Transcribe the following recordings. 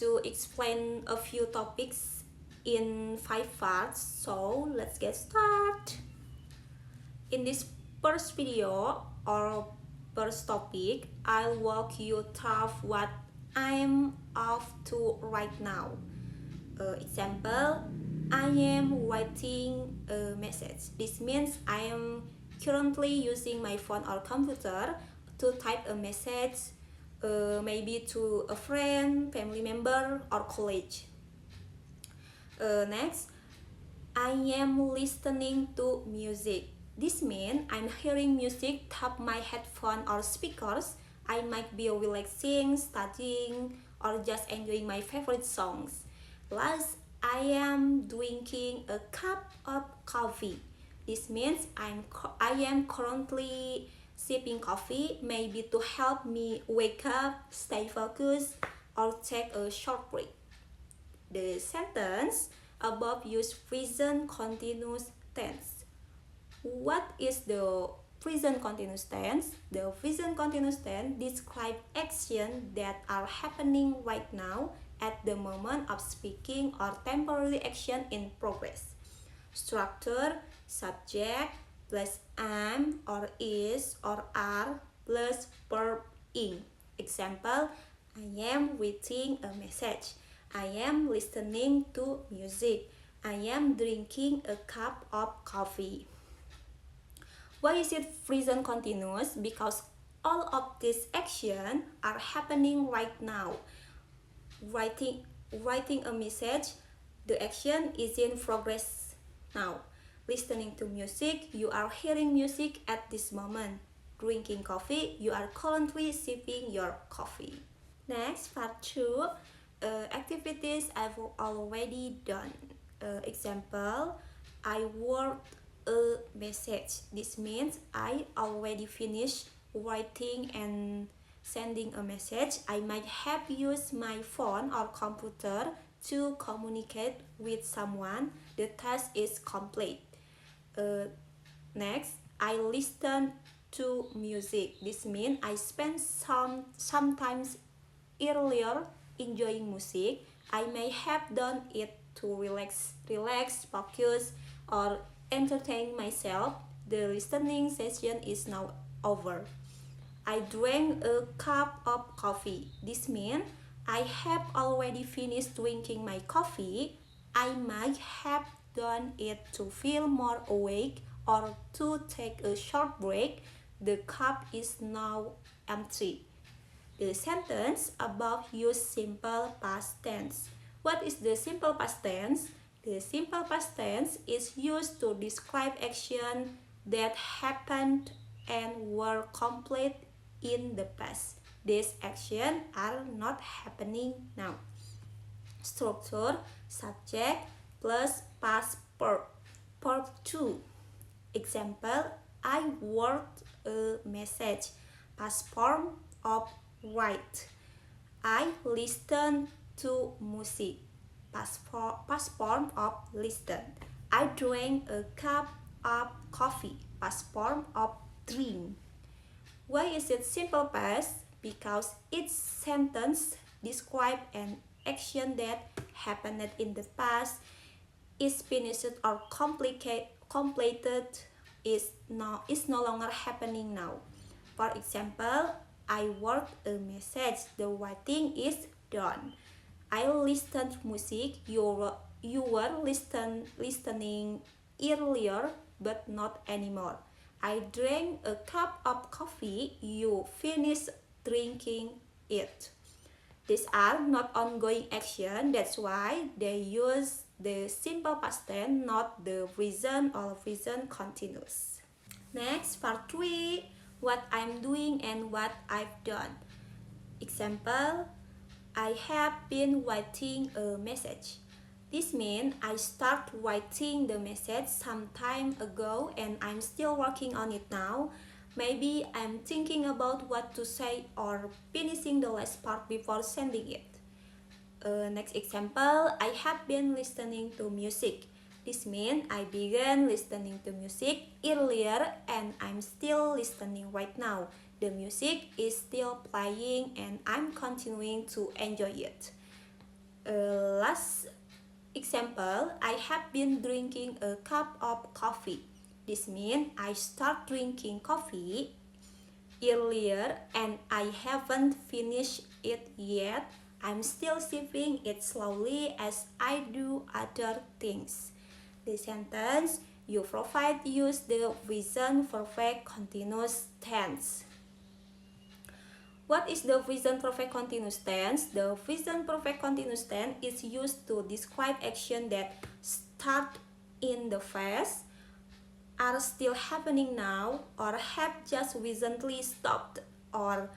to explain a few topics in 5 parts, so let's get started. In this first video or first topic, I'll walk you through what I'm up to right now. Example, I am writing a message. This means I am currently using my phone or computer to type a message, maybe to a friend, family member, or colleague. Next, I am listening to music. This means I'm hearing music through my headphone or speakers. I might be relaxing, studying, or just enjoying my favorite songs. Last, I am drinking a cup of coffee. This means I am currently sipping coffee, maybe to help me wake up, stay focused, or take a short break. The sentence above use present continuous tense. What is the present continuous tense? The present continuous tense describes actions that are happening right now at the moment of speaking or temporary action in progress. Structure, subject plus am or is or are plus verb ing. Example, I am reading a message. I am listening to music. I am drinking a cup of coffee. Why is it present continuous? Because all of these actions are happening right now. Writing a message, the action is in progress now. Listening to music, you are hearing music at this moment. Drinking coffee, you are currently sipping your coffee. Next, part 2, activities I've already done. Example, I wrote a message. This means I already finished writing and sending a message. I might have used my phone or computer to communicate with someone. The task is complete. Next, I listen to music. This means I spend sometimes earlier enjoying music. I may have done it to relax, focus, or entertain myself. The listening session is now over. I drank a cup of coffee. This means I have already finished drinking my coffee. I might have done it to feel more awake or to take a short break. The cup is now empty. The sentence above use simple past tense. What is the simple past tense? The simple past tense is used to describe action that happened and were complete in the past. These actions are not happening now. Structure, subject plus past verb. Verb 2. Example, I wrote a message. Past form of write. I listen to music. Past form of listen. I drank a cup of coffee. Past form of drink. Why is it simple past? Because each sentence describes an action that happened in the past, is finished or completed, is no longer happening now. For example, I wrote a message. The writing is done. I listened to music. You were listening earlier, but not anymore. I drank a cup of coffee. You finished drinking it. These are not ongoing action. That's why they use the simple past tense, not the present or present continuous. Next, part 3. What I'm doing and what I've done. Example, I have been writing a message. This means I start writing the message some time ago and I'm still working on it now. Maybe I'm thinking about what to say or finishing the last part before sending it. Next example, I have been listening to music. This means I began listening to music earlier and I'm still listening right now. The music is still playing and I'm continuing to enjoy it. Last example, I have been drinking a cup of coffee. This means I start drinking coffee earlier and I haven't finished it yet. I'm still sipping it slowly as I do other things. The sentence you provide use the present perfect continuous tense. What is the present perfect continuous tense? The present perfect continuous tense is used to describe action that start in the past, are still happening now, or have just recently stopped, or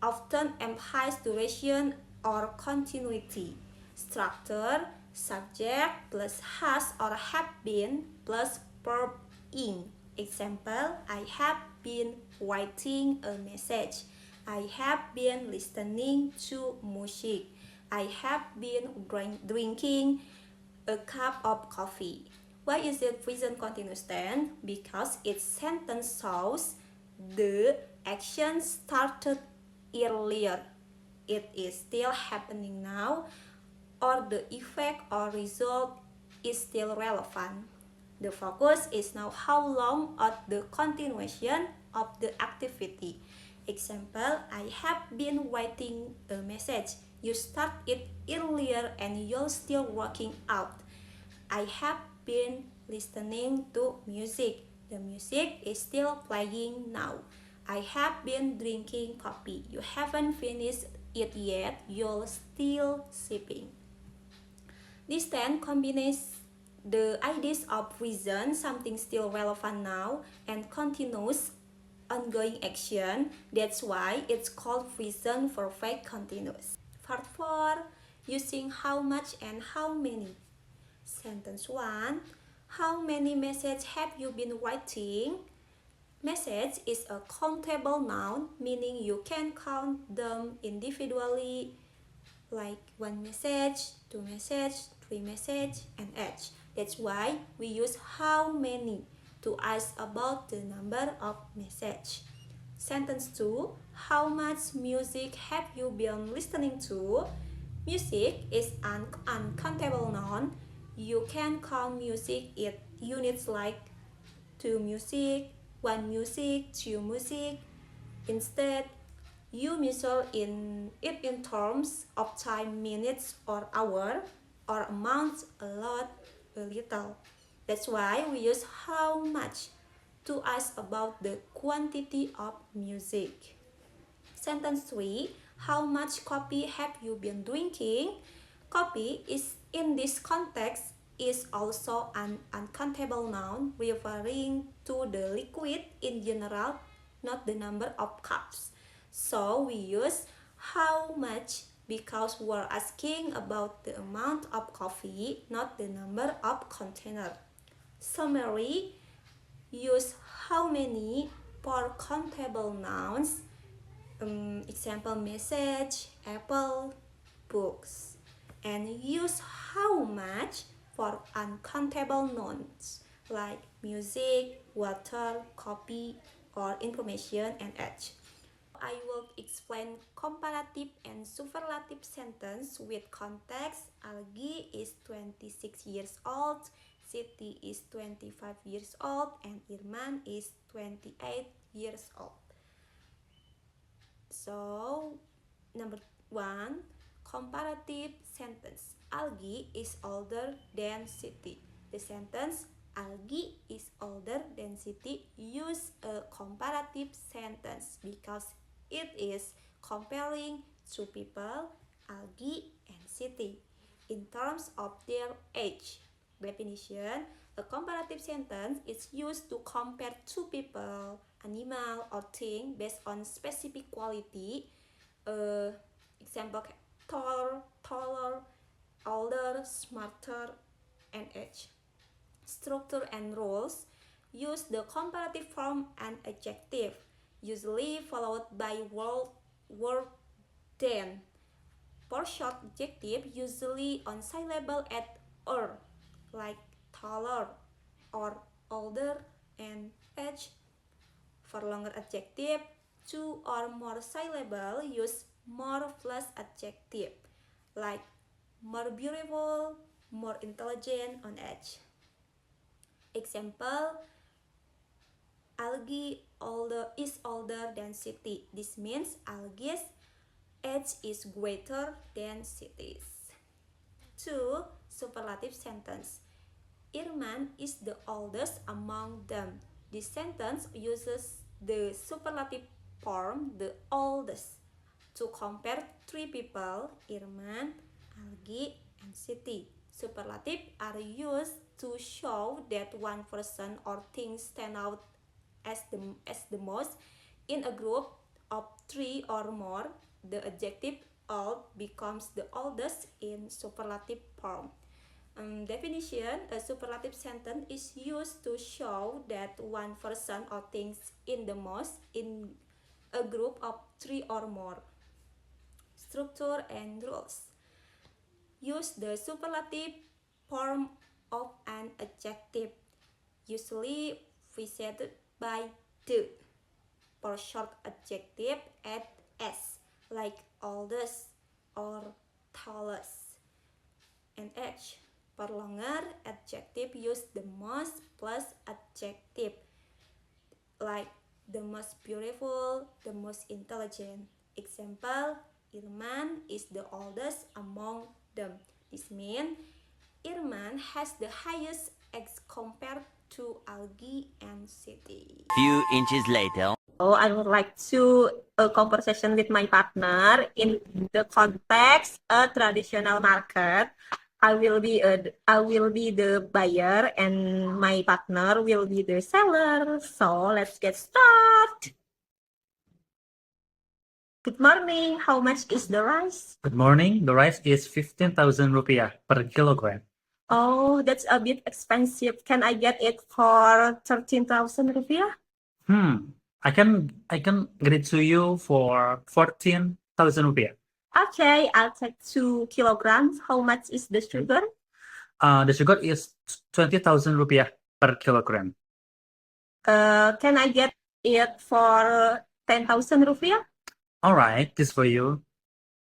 often implies duration or continuity. Structure, subject plus has or have been plus verb in. Example, I have been writing a message. I have been listening to music. I have been drinking a cup of coffee. Why is it present continuous tense? Because its sentence shows the action started earlier, it is still happening now, or the effect or result is still relevant. The focus is now how long of the continuation of the activity. Example, I have been writing a message. You start it earlier and you're still working out. I have been listening to music. The music is still playing now. I have been drinking coffee. You haven't finished it yet. You're still sipping. This then combines the ideas of present, something still relevant now, and continuous, ongoing action. That's why it's called present perfect continuous. Part 4. Using how much and how many. Sentence 1. How many messages have you been writing? Message is a countable noun, meaning you can count them individually, like one message, two message, three message, and each. That's why we use how many to ask about the number of message. Sentence 2. How much music have you been listening to? Music is an uncountable noun. You can count music in units like two music, one music, two music. Instead, you measure it in terms of time, minutes, or hour, or amounts a lot, a little. That's why we use how much to ask about the quantity of music. Sentence 3. How much coffee have you been drinking? Coffee is in this context is also an uncountable noun referring to the liquid in general, not the number of cups. So we use how much because we're asking about the amount of coffee, not the number of container. Summary, use how many for countable nouns. Example, message, apple, books. And use how much for uncountable nouns like music, water, coffee, or information and age. I will explain comparative and superlative sentence with context. Algi is 26 years old, Siti is 25 years old, and Irman is 28 years old. So, number 1, comparative sentence. Algi is older than Siti. The sentence Algi is older than Siti use a comparative sentence because it is comparing two people, Algi and Siti, in terms of their age. Definition: a comparative sentence is used to compare two people, animal, or thing based on specific quality. Example, taller, older, smarter, and age. Structure and rules: use the comparative form and adjective, usually followed by word then. For short adjective, usually on syllable at er, like taller or older and age. For longer adjective, two or more syllable use more plus adjective, like more beautiful, more intelligent on edge. Example, algae is older than city. This means algae's age is greater than cities. 2. Superlative sentence. Irman is the oldest among them. This sentence uses the superlative form the oldest to compare three people, Irman, Algi, and Siti. Superlative are used to show that one person or thing stand out as the most in a group of three or more. The adjective old becomes the oldest in superlative form. Definition: a superlative sentence is used to show that one person or things in the most in a group of three or more. Structure and rules. Use the superlative form of an adjective, usually preceded by the. For short adjective, add s, like oldest or tallest, and h. For longer adjective, use the most plus adjective, like the most beautiful, the most intelligent. Example, Irman is the oldest among them. This means Irman has the highest as compared to Algi and Siti. Few inches later. So I would like to a conversation with my partner in the context a traditional market. I will be the buyer and my partner will be the seller. So let's get started. Good morning. How much is the rice? Good morning. The rice is 15,000 rupiah per kilogram. Oh, that's a bit expensive. Can I get it for 13,000 rupiah? I can get it to you for 14,000 rupiah. Okay, I'll take 2 kilograms. How much is the sugar? The sugar is 20,000 rupiah per kilogram. Can I get it for 10,000 rupiah? All right, this for you.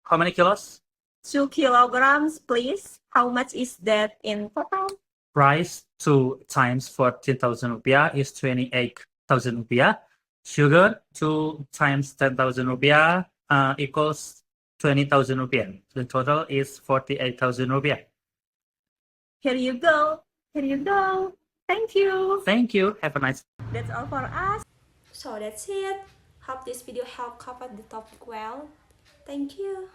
How many kilos? 2 kilograms, please. How much is that in total? Rice 2 times 14,000 rupiah is 28,000 rupiah. Sugar 2 times 10,000 rupiah equals 20,000 rupiah. The total is 48,000 rupiah. Here you go. Here you go. Thank you. Thank you. Have a nice. That's all for us. So that's it. Hope this video helped cover the topic well. Thank you.